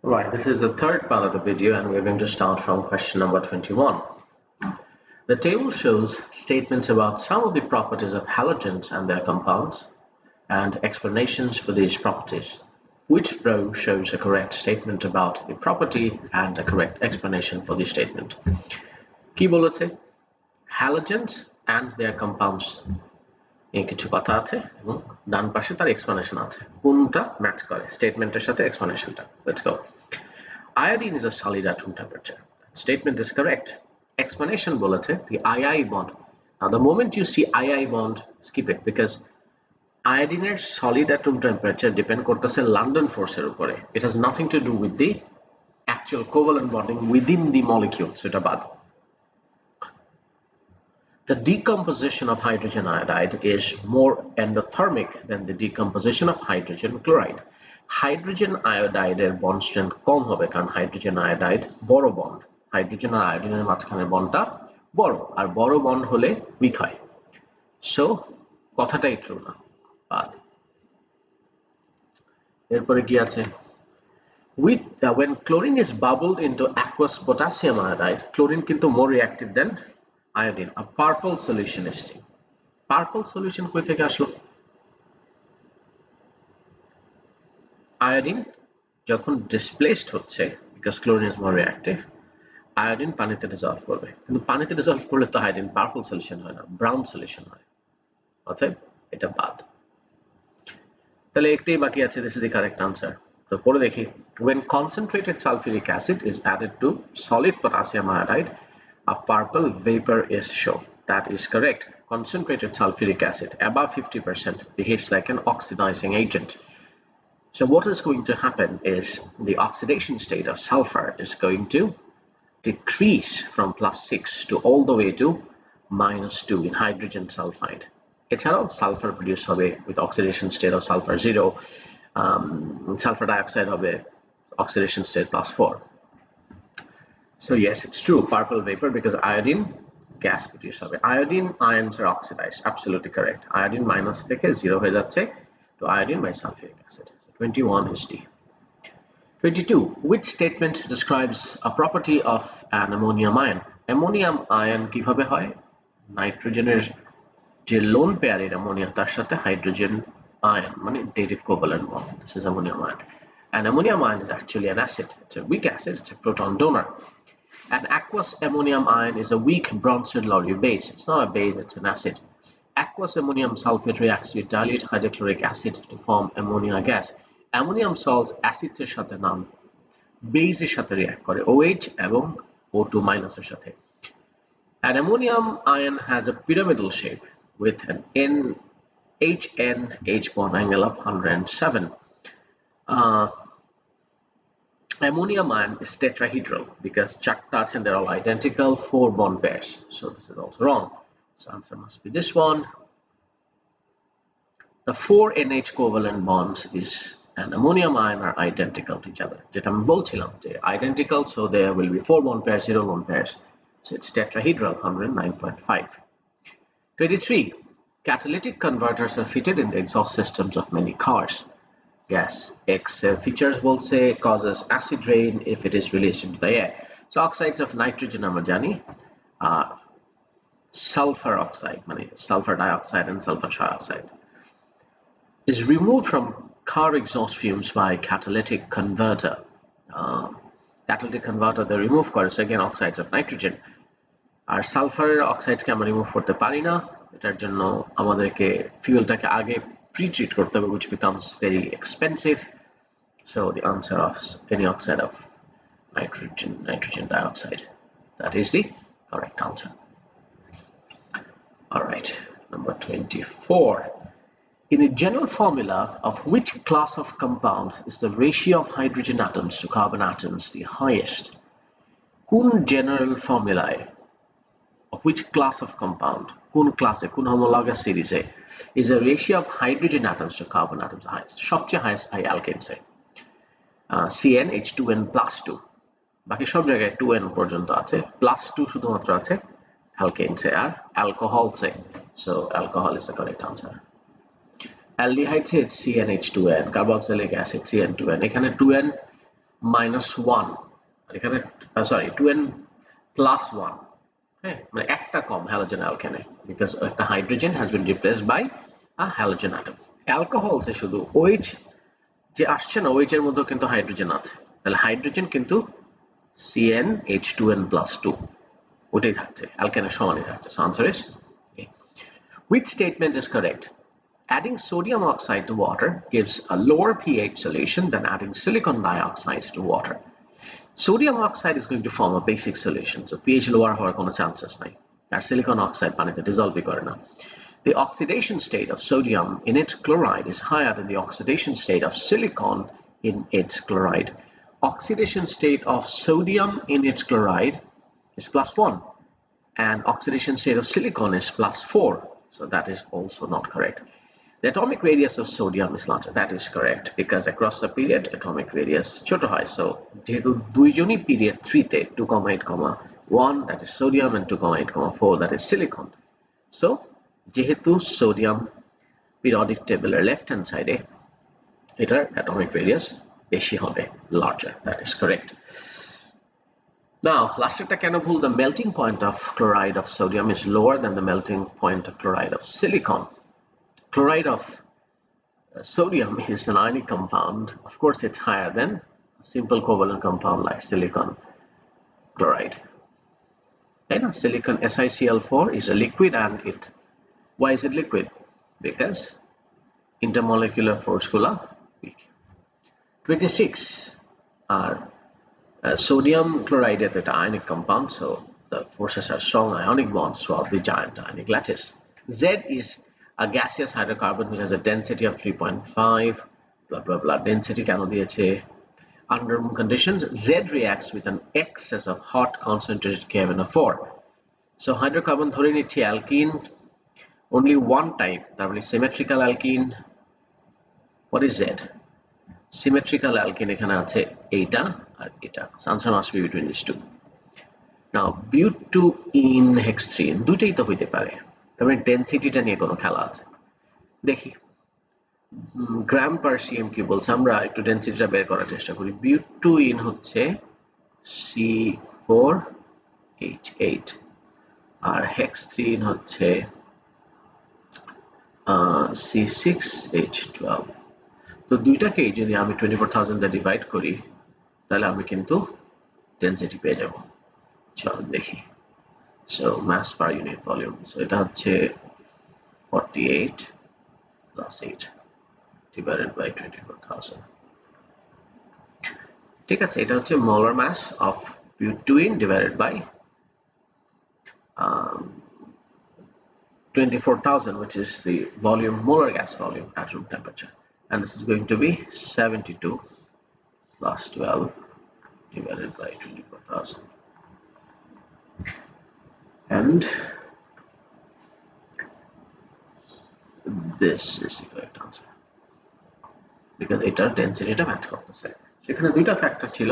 Right, this is the third part of the video, and we're going to start from question number 21. The table shows statements about some of the properties of halogens and their compounds and explanations for these properties. Which row shows a correct statement about the property and a correct explanation for the statement? কি বলেছে? Halogens and their compounds নিয়ে কিছু কথা আছে এবং ডান পাশে তার explanation আছে। কোনটা ম্যাচ করে স্টেটমেন্টের সাথে এক্সপ্লেনেশনটা? Let's go. Iodine is a solid at room temperature. Statement is correct. Explanation বলেছে the II bond. Now the moment you see II bond, skip it because iodine solid at room temperature depend করতেছে London force এর উপরে. It has nothing to do with the actual covalent bonding within the molecule. So এটা বাদ. The decomposition of hydrogen iodide is more endothermic than the decomposition of hydrogen chloride. Hydrogen আয়োডাইডের bond strength কম হবে কারণ hydrogen iodide বড় bond, hydrogen আর আয়োডিনের মাঝখানের বন্ডটা বড়, আর বড় বন্ড হলে উইক হয়। সো কথাটাই ট্রু না, বাদ। এরপরে কি আছে? When chlorine is bubbled into aqueous potassium iodide, chlorine কিন্তু more reactive than iodine. A purple solution is seen. Purple solution কই থেকে আসলো? আয়োডিন যখন ডিসপ্লেসড হচ্ছে because chlorine is more reactive, iodine পানিতে ডিসলভ করবে, কিন্তু পানিতে ডিসলভ করলে তো আয়োডিন পার্পল সলিউশন হয় না, ব্রাউন সলিউশন হয়। অতএব এটা বাদ। তাহলে একটাই বাকি আছে, this is the correct answer. তো পড়ে দেখি, when concentrated sulfuric acid is added to solid potassium iodide, a purple vapor is shown. That is correct. Concentrated sulfuric acid above 50% behaves like an oxidizing agent. So what is going to happen is the oxidation state of sulfur is going to decrease from +6 to all the way to -2 in hydrogen sulfide. এছাড়াও sulfur produce হবে with oxidation state of sulfur 0, sulfur dioxide হবে oxidation state +4. So yes, it's true, purple vapor, because iodine gas produce হবে. Iodine ions are oxidized, absolutely correct. Iodine minus থেকে 0 হয়ে যাচ্ছে to iodine by sulfuric acid. 21 is D. 22. Which statement describes a property of an ammonium ion? Ammonium ion কিভাবে হয়? নাইট্রোজেনের যে loan পেয়ারের ammonia তার সাথে হাইড্রোজেন ion মানে dative covalent bond. This is ammonium ion. An ammonium ion is actually an acid. It's a weak acid. It's a proton donor. An aqueous ammonium ion is a weak Bronsted-Lowry base. It's not a base. It's an acid. Aqueous ammonium sulfate reacts with dilute hydrochloric acid to form ammonia gas. Ammonium salts acids এর সাথে নাম base এর সাথে react করে OH এবং O2 এর সাথে. An ammonium ion has a pyramidal shape with an NH bond angle of 107. Ammonium ion is tetrahedral because চারটা আছেন, they're all identical, 4 bond pairs. So this is also wrong. So answer must be this one. The 4 NH covalent bonds is an ammonium ion are identical to each other. যেটা আমি বলছিলাম যে identical, so there will be 4 bond pairs, 0 bond pairs. So it's tetrahedral, 109.5. 23. Catalytic converters are fitted in the exhaust systems of many cars. Gas X features বলছে causes acid rain if it is released into the air. So oxides of nitrogen আমরা জানি, sulfur oxide মানে sulfur dioxide and sulfur trioxide is removed from car exhaust fumes by catalytic converter. Catalytic converter they remove করে, so again oxides of nitrogen. আর সালফারের অক্সাইডকে আমরা remove করতে পারি না, এটার জন্য আমাদেরকে ফিউলটাকে আগে pre-treat করতে হবে, which becomes very expensive. So the answer of any oxide of nitrogen dioxide, that is the correct answer. All right, number 24. In the general formula of which class of compound is the ratio of hydrogen atoms to carbon atoms the highest? কোন general formula of which class of compound, কোন class কোন homologous series is the ratio of hydrogen atoms to carbon atoms the highest? সবচেয়ে highest হয় alkanes এ, CnH2n+2, বাকি সব জায়গায় 2n পর্যন্ত আছে, +2 শুধুমাত্র আছে alkanes A R alcohols A. So alcohol is the correct answer. Aldehydes it's CnH2n, carboxylic acid CN2n, এখানে 2n -1 এখানে সরি 2n + 1 হ্যাঁ মানে একটা কম হ্যালোজেন অ্যালকেনে বিকজ একটা hydrogen has been replaced by a halogen atom অ্যালকোহলসে শুধু OH যে আসছে না OH এর মধ্যে কিন্তু হাইড্রোজেন আছে তাহলে হাইড্রোজেন কিন্তু CnH2n+2 ওটাই থাকছে অ্যালকেনের সমানই থাকছে so answer is which statement is correct adding sodium oxide to water gives a lower pH solution than adding silicon dioxide to water sodium oxide is going to form a basic solution so pH lower হওয়ার কোনো chances নাই আর silicon oxide পানিতে dissolve করে না the oxidation state of sodium in its chloride is higher than the oxidation state of silicon in its chloride oxidation state of sodium in its chloride is +1 and oxidation state of silicon is +4 so that is also not correct the atomic radius of sodium is larger that is correct because across the period atomic radius ছোট হয় so যেহেতু দুইজনই period 3 তে 2,8,1 that is sodium and 2,8,4 that is silicon so যেহেতু sodium periodic table এর left hand side এ এটার atomic radius বেশি হবে larger that is correct now last একটা কেন ভুল the melting point of chloride of sodium is lower than the melting point of chloride of silicon chloride of sodium is an ionic compound of course it's higher than a simple covalent compound like silicon chloride then silicon SiCl4 is a liquid and it why is it liquid because intermolecular force গুলা weak 26 are sodium chloride is an ionic compound so the forces are strong ionic bonds throughout the giant ionic lattice Z is a gaseous hydrocarbon which has a density of 3.5 blah blah blah density কেন দিয়েছে under room conditions Z reacts with an excess of hot concentrated KMnO4 so hydrocarbon ধরে নিচ্ছি alkene only one type তার মানে symmetrical alkene what is Z symmetrical alkene এখানে আছে এইটা আর এটা answer must be between these two now butyene hexene দুটেই তো হইতে পারে তবে ডেনসিটিটা নিয়ে কোনো খেলা আছে দেখি গ্রাম পার সিএম কি বলছে আমরা একটু ডেনসিটিটা বের করার চেষ্টা করি butyene হচ্ছে C4H8 আর hexene হচ্ছে C6H12 তো দুইটাকেই যদি আমি 24,000 দিয়ে ডিভাইড করি তাহলে আমি কিন্তু ডেনসিটি পেয়ে যাব চল দেখি so mass per unit volume so এটা হচ্ছে 48 plus 8 divided by 24,000 ঠিক আছে এটা হচ্ছে molar mass of butene divided by 24,000 which is the volume molar gas volume at room temperature and this is going to be 72 plus 12 divided by 24,000 and this is the correct answer because এটার ডেনসিটিটা match করতেছে সেখানে দুইটা factor ছিল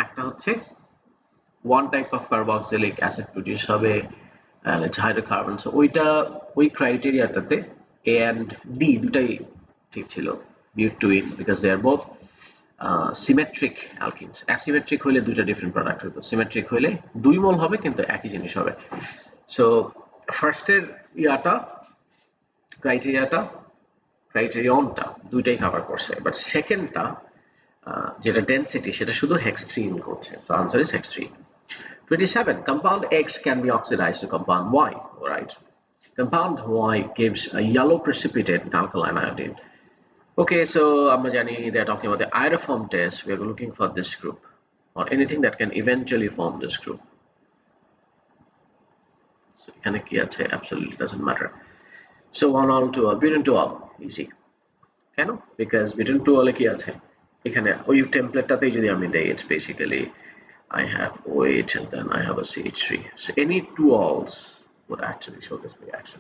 একটা হচ্ছে one type of carboxylic acid produce হবে and it's hydrocarbon so ওইটা ওই ক্রাইটেরিয়াটাতে A and D দুটাই ঠিক ছিল butene because they are both symmetric alkenes asymmetric হলে দুইটা ডিফারেন্ট প্রোডাক্ট হতো symmetric হলে দুই মোল হবে কিন্তু একই জিনিস হবে সো ফার্স্টের ইয়াটা ক্রাইটেরিয়নটা দুইটাই কভার করছে বাট সেকেন্ডটা যেটা ডেনসিটি সেটা শুধু হেক্স3 করছে সো আনসার ইজ হেক্স3 27 compound X can be oxidized to compound Y right compound Y gives a yellow precipitate with alkaline iodine okay so আমরা জানি they are talking about the iodoform test we are looking for this group or anything that can eventually form this group so এখানে কি আছে absolutely doesn't matter so 1 all 2 all butene 2 all easy কেন because butene 2 all এ কি আছে এখানে ওই টেমপ্লেটটাতেই যদি আমি দেই it's basically I have OH and then I have a CH3 so any 2 alls would actually show this reaction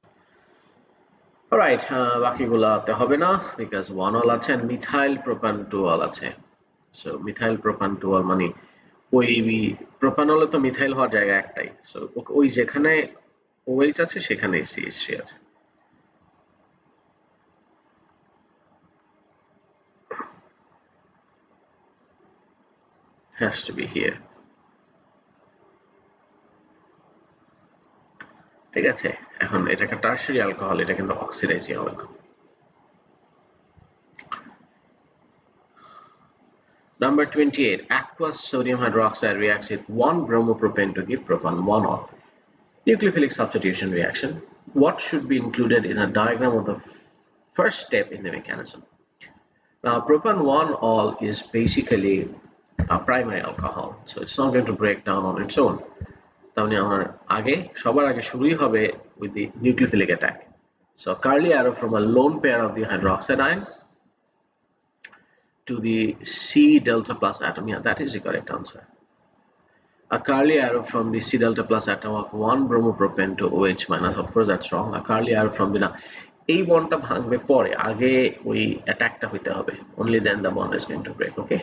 alright বাকিগুলাতে হবে না because 1 all আছে and methyl propan 2 all আছে so methyl propan 2 all মানে ওই প্রোপানলে তো মিথাইল হওয়ার জায়গা একটাই so ওই যেখানে OH আছে সেখানেই CH3 আছে has to be here. ঠিক আছে, এখন এটা একটা টারশারি অ্যালকোহল, এটা কিন্তু অক্সিডাইজই হবে না। Number 28, aqueous sodium hydroxide reacts with 1 bromopropane to give propan 1-ol. Nucleophilic substitution reaction. What should be included in a diagram of the first step in the mechanism? Now, propan 1-ol is basically a primary alcohol, so it's not going to break down on its own. তাহলে আমার সবার আগে শুরুই হবে with the nucleophilic attack. So a Carli arrow from a lone pair of the hydroxide ion to the C delta plus atom. Yeah, that is the correct answer. A Carli arrow from the C delta plus atom of 1 bromopropane to OH minus. Of course, that's wrong. A Carli arrow from the এই বন্ডটা ভাঙবে পরে, আগে ওই অ্যাটাকটা হইতে হবে. Only then the bond is going to break. Okay.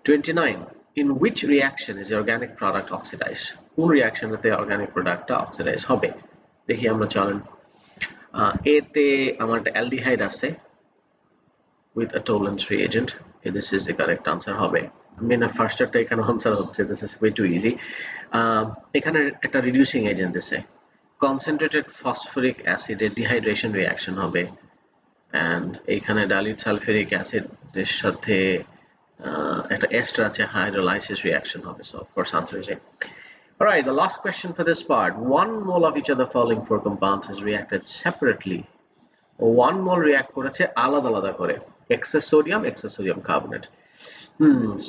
29. In which reaction is the organic product oxidized? কোন রিঅ্যাকশনেতে organic productটা oxidize হবে? দেখি আমরা, চলেন। এতে আমার একটা অ্যালডিহাইড আছে with a tolerance reagent. Okay, this is the correct answer হবে। মেনে ফার্স্টটা এখানে আনসার হচ্ছে, this is way too easy. এখানে একটা রিডিউসিং এজেন্ট আছে, concentrated phosphoric acid এর dehydration reaction হবে, and এখানে dilute sulfuric acid এর সাথে একটা ester আছে, hydrolysis reaction হবে, so of course answer is A. Alright, the last question for this part. 1 mole of each of the following 4 compounds is reacted separately, or 1 mole react করেছে আলাদা আলাদা করে, excess sodium carbonate.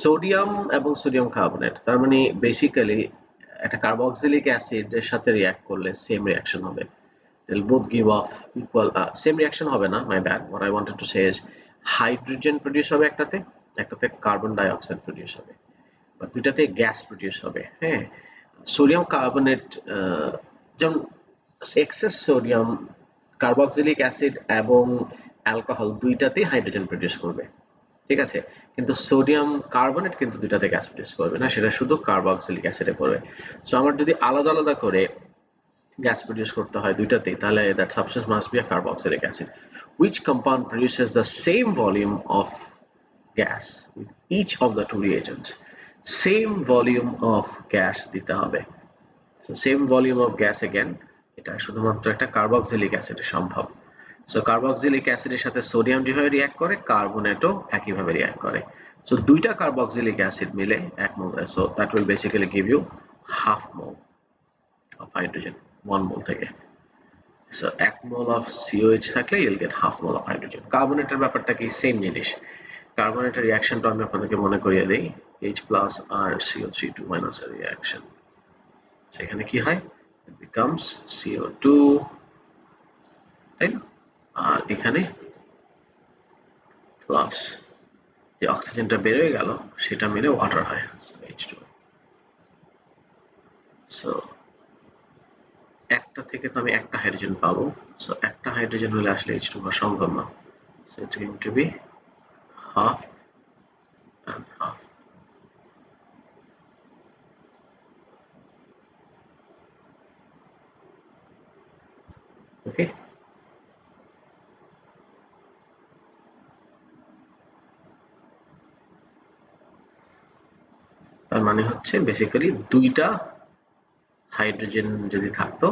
Sodium এবং sodium carbonate, তার মানে basically একটা carboxylic acid এর সাথে রিঅ্যাক্ট করলে সেম রিঅ্যাকশন হবে, they'll both give off equal same reaction হবে না, my bad, what I wanted to say is hydrogen produce হবে একটাতে কার্বন ডাই অক্সাইড প্রডিউস হবে, বা দুইটাতে গ্যাস প্রডিউস হবে। হ্যাঁ, সোডিয়াম কার্বনেট যেমন এক্সেস সোডিয়াম কার্বক্সিলিক অ্যাসিড এবং অ্যালকোহল দুইটাতেই হাইড্রোজেন প্রডিউস করবে, ঠিক আছে, কিন্তু সোডিয়াম কার্বনেট কিন্তু দুইটাতে গ্যাস প্রডিউস করবে না, সেটা শুধু কার্বক্সিলিক অ্যাসিডে করবে। সো আমার যদি আলাদা আলাদা করে গ্যাস প্রডিউস করতে হয় দুইটাতেই, তাহলে that substance must be a carboxylic acid. Which compound produces the same volume of gas with each of the two reagents? Same volume of gas দিতে হবে। So same volume of gas again, এটা শুধুমাত্র একটা carboxylic অ্যাসিডে সম্ভব। So carboxylic অ্যাসিডের সাথে sodium যেভাবে react করে, কার্বনেটও একইভাবে রিঅ্যাক্ট করে। সো দুইটা কার্বক্সিলিক অ্যাসিড মিলে 1 mole, so that will basically give you half mole of hydrogen 1 mole থেকে। সো 1 মোল অফ COH থাকলে you'll get half mole of hydrogen. কার্বনেটের ব্যাপারটা কি, সেম জিনিস। কার্বনেটের রিঅ্যাকশনটা আমি আপনাদেরকে মনে করিয়ে দেই, H+ আর CO3 2- এর রিঅ্যাকশন। সেখানে কি হয়, it becomes CO2, তাই না, আর এখানে প্লাস যে অক্সিজেনটা বের হয়ে গেল সেটা মিলে ওয়াটার হয়, H2O। সো একটা থেকে তো আমি একটা হাইড্রোজেন পাবো, সো একটা হাইড্রোজেন হলে আসলে H2 হওয়া সম্ভব না, so it's going to be half and half. Okay, তার মানে হচ্ছে বেসিক্যালি দুইটা হাইড্রোজেন যদি থাকতো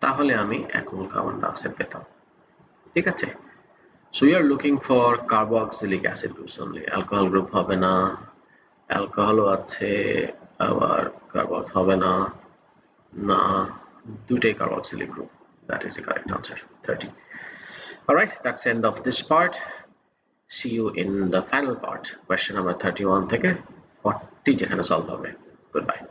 তাহলে আমি 1 মোল কার্বন ডাই অক্সাইড পেতাম, ঠিক আছে। So we are looking for carboxylic acid groups only, alcohol group হবে না, অ্যালকোহলও আছে, আবার কার্বক্স হবে না, না দুইটাই carboxylic group, that is the correct answer, 30. Alright, that's the end of this part. See you in the final part, question number 31 থেকে 40 যেখানে সলভ হবে। Goodbye.